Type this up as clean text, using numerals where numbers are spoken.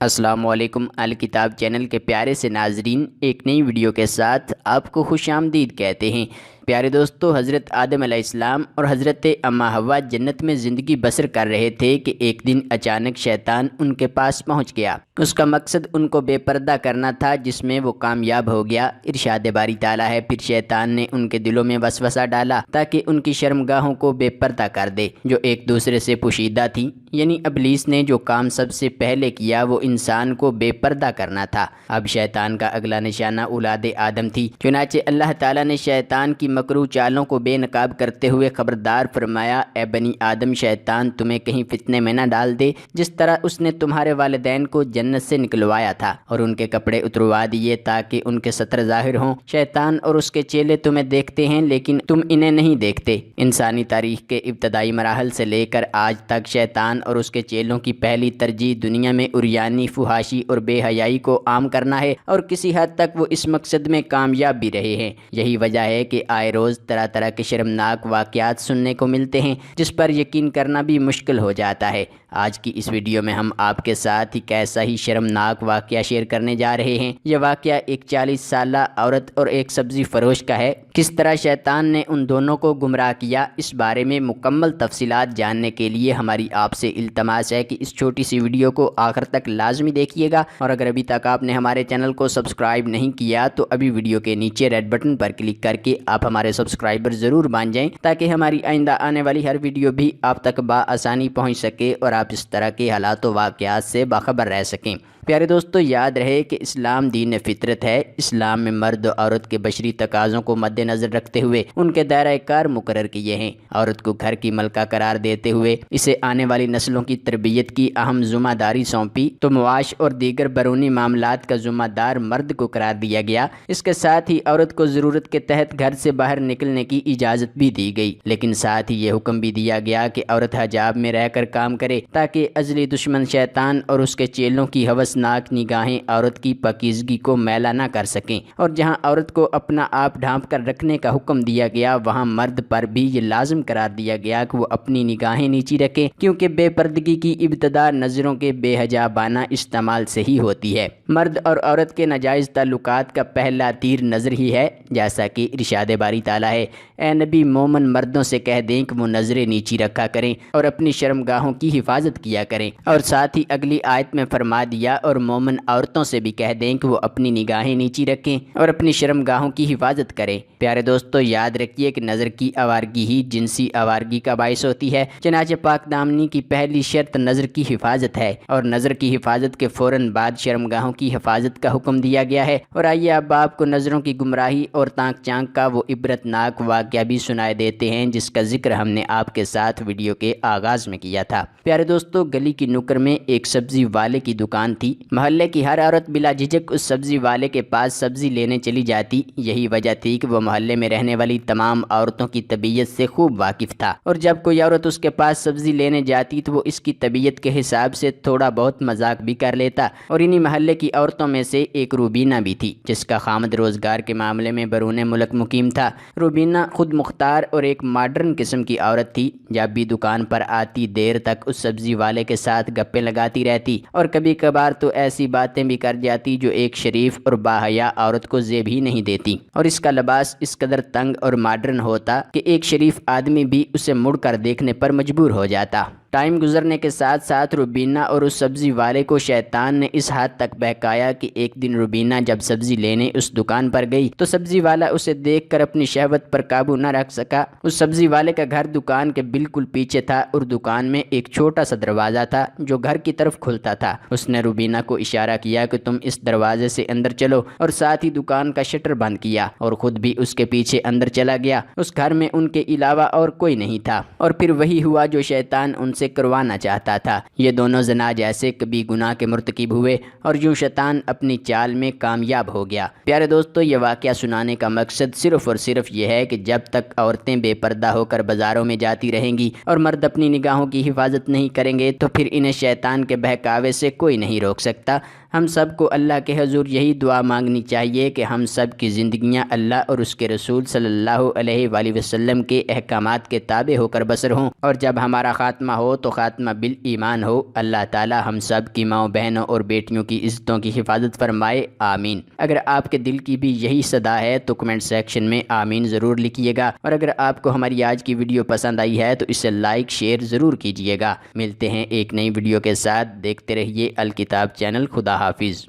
السلام علیکم۔ الکتاب چینل کے پیارے سے ناظرین، ایک نئی ویڈیو کے ساتھ آپ کو خوش آمدید کہتے ہیں۔ پیارے دوستو، حضرت آدم علیہ السلام اور حضرت اما حوا جنت میں زندگی بسر کر رہے تھے کہ ایک دن اچانک شیطان ان کے پاس پہنچ گیا۔ اس کا مقصد ان کو بے پردہ کرنا تھا، جس میں وہ کامیاب ہو گیا۔ ارشاد باری تعالیٰ ہے، پھر شیطان نے ان کے دلوں میں وسوسہ ڈالا تاکہ ان کی شرمگاہوں کو بے پردہ کر دے جو ایک دوسرے سے پوشیدہ تھیں، یعنی ابلیس نے جو کام سب سے پہلے کیا وہ انسان کو بے پردہ کرنا تھا۔ اب شیطان کا اگلا نشانہ اولاد آدم تھی، چنانچہ اللہ تعالیٰ نے شیطان کی مکروہ چالوں کو بے نقاب کرتے ہوئے خبردار فرمایا، اے بنی آدم، شیطان تمہیں کہیں فتنے میں نہ ڈال دے، جس طرح اس نے تمہارے والدین کو جنت سے نکلوایا تھا اور ان کے کپڑے اتروا دیے تاکہ ان کے ستر ظاہر ہوں۔ شیطان اور اس کے چیلے تمہیں دیکھتے ہیں لیکن تم انہیں نہیں دیکھتے۔ انسانی تاریخ کے ابتدائی مراحل سے لے کر آج تک شیطان اور اس کے چیلوں کی پہلی ترجیح دنیا میں عریانی، فحاشی اور بے حیائی کو عام کرنا ہے، اور کسی حد تک وہ اس مقصد میں کامیاب بھی رہے ہیں۔ یہی وجہ ہے کہ آئے روز طرح طرح کے شرمناک واقعات سننے کو ملتے ہیں جس پر یقین کرنا بھی مشکل ہو جاتا ہے۔ آج کی اس ویڈیو میں ہم آپ کے ساتھ ایک ایسا ہی شرمناک واقعہ شیئر کرنے جا رہے ہیں۔ یہ واقعہ ایک 40 سالہ عورت اور ایک سبزی فروش کا ہے۔ کس طرح شیطان نے ان دونوں کو گمراہ کیا، اس بارے میں مکمل تفصیلات جاننے کے لیے ہماری آپ سے التماس ہے کہ اس چھوٹی سی ویڈیو کو آخر تک لازمی دیکھیے گا، اور اگر ابھی تک آپ نے ہمارے چینل کو سبسکرائب نہیں کیا تو ابھی ویڈیو کے نیچے ریڈ بٹن پر کلک کر کے آپ ہمارے سبسکرائبر ضرور بن جائیں تاکہ ہماری آئندہ آنے والی ہر ویڈیو بھی آپ تک بآسانی پہنچ سکے اور آپ اس طرح کے حالات و واقعات سے باخبر رہ سکیں۔ پیارے دوستو، یاد رہے کہ اسلام دین فطرت ہے۔ اسلام میں مرد و عورت کے بشری تقاضوں کو مد نظر رکھتے ہوئے ان کے دائرہ کار مقرر کیے ہیں۔ عورت کو گھر کی ملکہ قرار دیتے ہوئے اسے آنے والی نسلوں کی تربیت کی اہم ذمہ داری سونپی تو معاش اور دیگر بیرونی معاملات کا ذمہ دار مرد کو قرار دیا گیا۔ اس کے ساتھ ہی عورت کو ضرورت کے تحت گھر سے باہر نکلنے کی اجازت بھی دی گئی، لیکن ساتھ ہی یہ حکم بھی دیا گیا کہ عورت حجاب میں رہ کر کام کرے تاکہ ازلی دشمن شیطان اور اس کے چیلوں کی ہوسناک نگاہیں عورت کی پاکیزگی کو میلا نہ کر سکیں۔ اور جہاں عورت کو اپنا آپ ڈھانپ کر رکھنے کا حکم دیا گیا، وہاں مرد پر بھی یہ لازم قرار دیا گیا کہ وہ اپنی نگاہیں نیچی رکھیں، کیونکہ بے پردگی کی ابتدا نظروں کے بے حجابانہ استعمال سے ہی ہوتی ہے۔ مرد اور عورت کے ناجائز تعلقات کا پہلا تیر نظر ہی ہے، جیسا کہ ارشاد باری تعالیٰ ہے، اے نبی، مومن مردوں سے کہہ دیں کہ وہ نظریں نیچی رکھا کریں اور اپنی شرمگاہوں کی حفاظت کیا کریں۔ اور ساتھ ہی اگلی آیت میں فرما دیا، اور مومن عورتوں سے بھی کہہ دیں کہ وہ اپنی نگاہیں نیچی رکھیں اور اپنی شرمگاہوں کی حفاظت کریں۔ پیارے دوستو، یاد رکھیے کہ نظر کی آوارگی ہی جنسی آوارگی کا باعث ہوتی ہے، چنانچہ پاک دامنی کی پہلی شرط نظر کی حفاظت ہے، اور نظر کی حفاظت کے فوراً بعد شرمگاہوں کی حفاظت کا حکم دیا گیا ہے۔ اور آئیے اب آپ کو نظروں کی گمراہی اور تانک چانک کا وہ عبرتناک واقعہ بھی سنائے دیتے ہیں جس کا ذکر ہم نے آپ کے ساتھ ویڈیو کے آغاز میں کیا تھا۔ پیارے دوستو، گلی کی نکر میں ایک سبزی والے کی دکان تھی۔ محلے کی ہر عورت بلا جھجک اس سبزی والے کے پاس سبزی لینے چلی جاتی۔ یہی وجہ تھی کہ وہ محلے میں رہنے والی تمام عورتوں کی طبیعت سے خوب واقف تھا، اور جب کوئی عورت اس کے پاس سبزی لینے جاتی تو وہ اس کی طبیعت کے حساب سے تھوڑا بہت مذاق بھی کر لیتا۔ اور انہی محلے کی عورتوں میں سے ایک روبینہ بھی تھی، جس کا خامد روزگار کے معاملے میں بیرون ملک مقیم تھا۔ روبینہ خود مختار اور ایک ماڈرن قسم کی عورت تھی۔ جب بھی دکان پر آتی دیر تک اس سبزی والے کے ساتھ گپیں لگاتی رہتی، اور کبھی کبھار تو ایسی باتیں بھی کر جاتی جو ایک شریف اور باحیا عورت کو زیب ہی نہیں دیتی، اور اس کا لباس اس قدر تنگ اور ماڈرن ہوتا کہ ایک شریف آدمی بھی اسے مڑ کر دیکھنے پر مجبور ہو جاتا۔ ٹائم گزرنے کے ساتھ ساتھ روبینہ اور اس سبزی والے کو شیطان نے اس حد تک بہکایا کہ ایک دن روبینہ جب سبزی لینے اس دکان پر گئی تو سبزی والا اسے دیکھ کر اپنی شہوت پر قابو نہ رکھ سکا۔ اس سبزی والے کا گھر دکان کے بالکل پیچھے تھا، اور دکان میں ایک چھوٹا سا دروازہ تھا جو گھر کی طرف کھلتا تھا۔ اس نے روبینہ کو اشارہ کیا کہ تم اس دروازے سے اندر چلو، اور ساتھ ہی دکان کا شٹر بند کیا، اور خود بھی اس کے پیچھے اندر چلا گیا۔ اس گھر میں ان کے علاوہ اور کوئی نہیں تھا، اور پھر وہی ہوا جو شیطان ان سے کروانا چاہتا تھا۔ یہ دونوں زنا جیسے کبھی گناہ کے مرتکب ہوئے، اور یوں شیطان اپنی چال میں کامیاب ہو گیا۔ پیارے دوستو، یہ واقعہ سنانے کا مقصد صرف اور صرف یہ ہے کہ جب تک عورتیں بے پردہ ہو کر بازاروں میں جاتی رہیں گی اور مرد اپنی نگاہوں کی حفاظت نہیں کریں گے تو پھر انہیں شیطان کے بہکاوے سے کوئی نہیں روک سکتا۔ ہم سب کو اللہ کے حضور یہی دعا مانگنی چاہیے کہ ہم سب کی زندگیاں اللہ اور اس کے رسول صلی اللہ علیہ وآلہ وسلم کے احکامات کے تابع ہو کر بسر ہوں، اور جب ہمارا خاتمہ ہو ہو تو خاتمہ بالایمان ہو۔ اللہ تعالی ہم سب کی ماؤں بہنوں اور بیٹیوں کی عزتوں کی حفاظت فرمائے، آمین۔ اگر آپ کے دل کی بھی یہی صدا ہے تو کمنٹ سیکشن میں آمین ضرور لکھیے گا، اور اگر آپ کو ہماری آج کی ویڈیو پسند آئی ہے تو اسے لائک شیئر ضرور کیجیے گا۔ ملتے ہیں ایک نئی ویڈیو کے ساتھ، دیکھتے رہیے الکتاب چینل۔ خدا حافظ۔